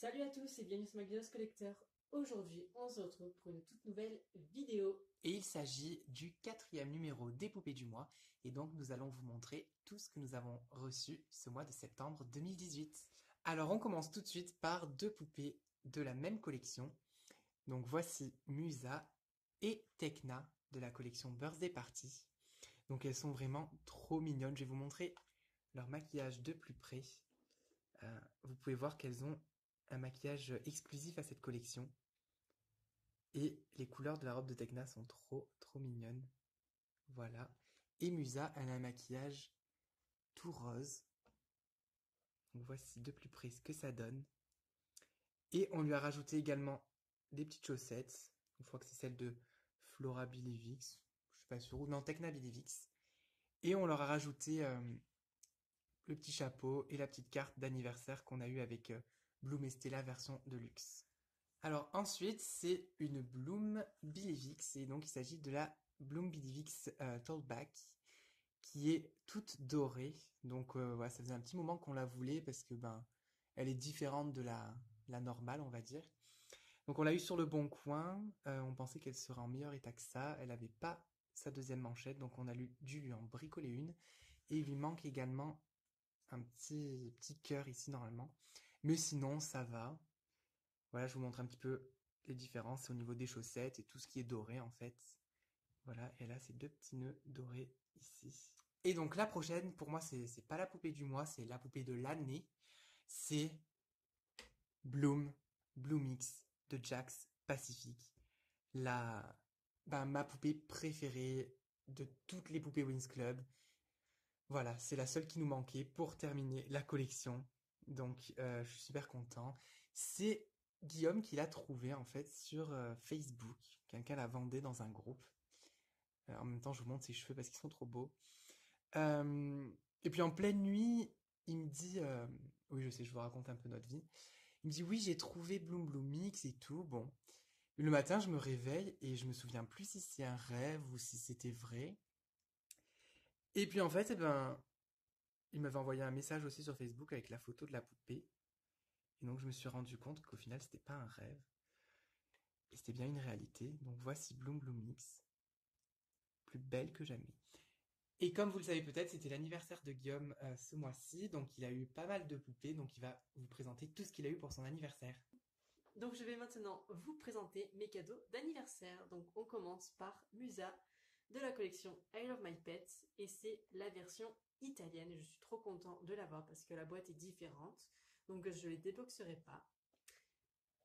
Salut à tous et bienvenue sur Magnos Collector. Aujourd'hui, on se retrouve pour une toute nouvelle vidéo. Et il s'agit du 4e numéro des poupées du mois. Et donc, nous allons vous montrer tout ce que nous avons reçu ce mois de septembre 2018. Alors, on commence tout de suite par deux poupées de la même collection. Donc, voici Musa et Tekna de la collection Birthday Party. Donc, elles sont vraiment trop mignonnes. Je vais vous montrer leur maquillage de plus près. Vous pouvez voir qu'elles ont un maquillage exclusif à cette collection. Et les couleurs de la robe de Tekna sont trop mignonnes. Voilà. Et Musa, elle a un maquillage tout rose. Donc voici de plus près ce que ça donne. Et on lui a rajouté également des petites chaussettes. Je crois que c'est celle de Flora Bilivix. Je suis pas sûr. Ou non, Tekna Bilivix. Et on leur a rajouté le petit chapeau et la petite carte d'anniversaire qu'on a eu avec Bloom et Stella version de luxe. Alors ensuite, c'est une Bloom Bilivix. Et donc il s'agit de la Bloom Bilivix Toldback, qui est toute dorée. Donc voilà, ça faisait un petit moment qu'on la voulait parce que elle est différente de la normale, on va dire. Donc on l'a eu sur le Bon Coin. On pensait qu'elle serait en meilleur état que ça. Elle n'avait pas sa deuxième manchette, donc on a dû lui en bricoler une. Et il lui manque également un petit cœur ici normalement. Mais sinon, ça va. Voilà, je vous montre un petit peu les différences au niveau des chaussettes et tout ce qui est doré en fait. Voilà, et là, ces deux petits nœuds dorés ici. Et donc la prochaine, pour moi, c'est pas la poupée du mois, c'est la poupée de l'année. C'est Bloom, Bloomix de Jax Pacific. La, ma poupée préférée de toutes les poupées Wings Club. Voilà, c'est la seule qui nous manquait pour terminer la collection. Donc, je suis super content. C'est Guillaume qui l'a trouvé en fait sur Facebook. Quelqu'un la vendait dans un groupe. En même temps, je vous montre ses cheveux parce qu'ils sont trop beaux. Et puis en pleine nuit, il me dit, oui, je sais, je vous raconte un peu notre vie. Il me dit, oui, j'ai trouvé Bloom Bloom Mix et tout. Bon, le matin, je me réveille et je me souviens plus si c'est un rêve ou si c'était vrai. Et puis en fait, il m'avait envoyé un message aussi sur Facebook avec la photo de la poupée. Et donc je me suis rendu compte qu'au final, c'était pas un rêve et c'était bien une réalité. Donc voici Bloom Bloom Mix, plus belle que jamais. Et comme vous le savez peut-être, c'était l'anniversaire de Guillaume ce mois-ci, donc il a eu pas mal de poupées, donc il va vous présenter tout ce qu'il a eu pour son anniversaire. Donc je vais maintenant vous présenter mes cadeaux d'anniversaire. Donc on commence par Musa de la collection I Love My Pets et c'est la version italienne. Je suis trop content de l'avoir parce que la boîte est différente. Donc je ne les déboxerai pas.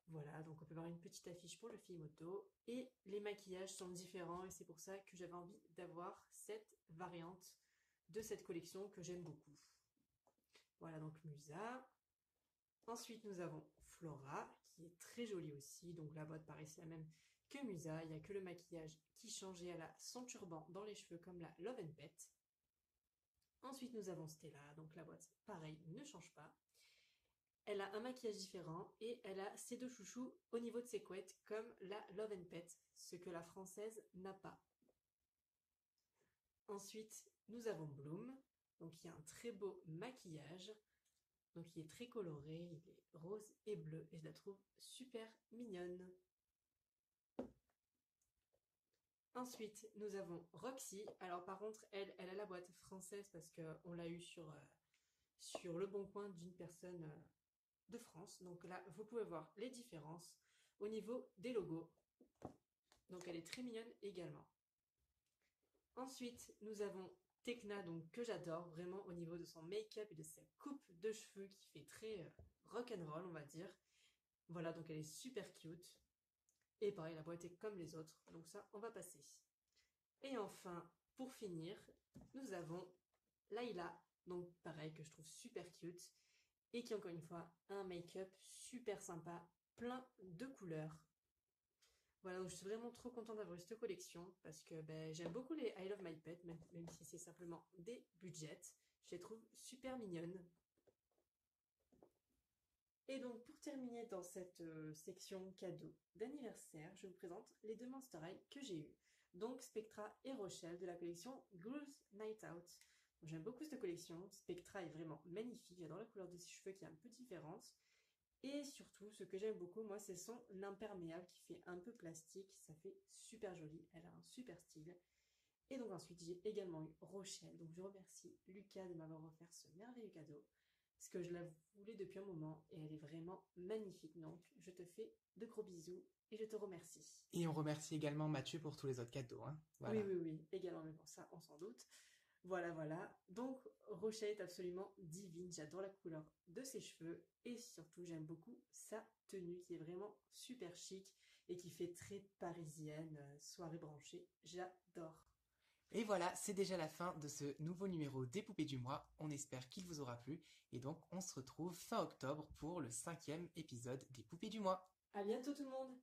Voilà, donc on peut voir une petite affiche pour le film auto. Et les maquillages sont différents et c'est pour ça que j'avais envie d'avoir cette variante de cette collection que j'aime beaucoup. Voilà donc Musa. Ensuite nous avons Flora qui est très jolie aussi. Donc la boîte paraissait la même que Musa. Il n'y a que le maquillage qui changeait. Elle a son turban dans les cheveux comme la Love and Pet. Ensuite nous avons Stella. Donc la boîte pareil ne change pas. Elle a un maquillage différent et elle a ses deux chouchous au niveau de ses couettes comme la Love and Pet, ce que la française n'a pas. Ensuite, nous avons Bloom, donc il y a un très beau maquillage, donc il est très coloré, il est rose et bleu et je la trouve super mignonne. Ensuite, nous avons Roxy. Alors par contre, elle a la boîte française parce qu'on l'a eu sur le bon coin d'une personne de France. Donc là, vous pouvez voir les différences au niveau des logos. Donc elle est très mignonne également. Ensuite, nous avons Tekna, donc que j'adore vraiment au niveau de son make-up et de sa coupe de cheveux qui fait très rock'n'roll, on va dire. Voilà, donc elle est super cute. Et pareil, la boîte est comme les autres, donc ça, on va passer. Et enfin, pour finir, nous avons Layla, donc pareil, que je trouve super cute. Et qui, encore une fois, a un make-up super sympa, plein de couleurs. Voilà, donc je suis vraiment trop contente d'avoir eu cette collection parce que j'aime beaucoup les I Love My Pet, même si c'est simplement des budgets. Je les trouve super mignonnes. Et donc pour terminer dans cette section cadeau d'anniversaire, je vous présente les deux Monster High que j'ai eues. Donc Spectra et Rochelle de la collection Girls Night Out. J'aime beaucoup cette collection. Spectra est vraiment magnifique. J'adore la couleur de ses cheveux qui est un peu différente. Et surtout, ce que j'aime beaucoup, moi, c'est son imperméable qui fait un peu plastique. Ça fait super joli. Elle a un super style. Et donc ensuite, j'ai également eu Rochelle. Donc je remercie Lucas de m'avoir offert ce merveilleux cadeau. Parce que je la voulais depuis un moment et elle est vraiment magnifique. Donc je te fais de gros bisous et je te remercie. Et on remercie également Mathieu pour tous les autres cadeaux, hein. Oui, Voilà. oui, oui, également, mais bon, ça, on s'en doute. Voilà, voilà. Donc, Rochelle est absolument divine. J'adore la couleur de ses cheveux et surtout, j'aime beaucoup sa tenue qui est vraiment super chic et qui fait très parisienne, soirée branchée. J'adore. Et voilà, c'est déjà la fin de ce nouveau numéro des poupées du mois. On espère qu'il vous aura plu. Et donc, on se retrouve fin octobre pour le 5e épisode des poupées du mois. À bientôt tout le monde!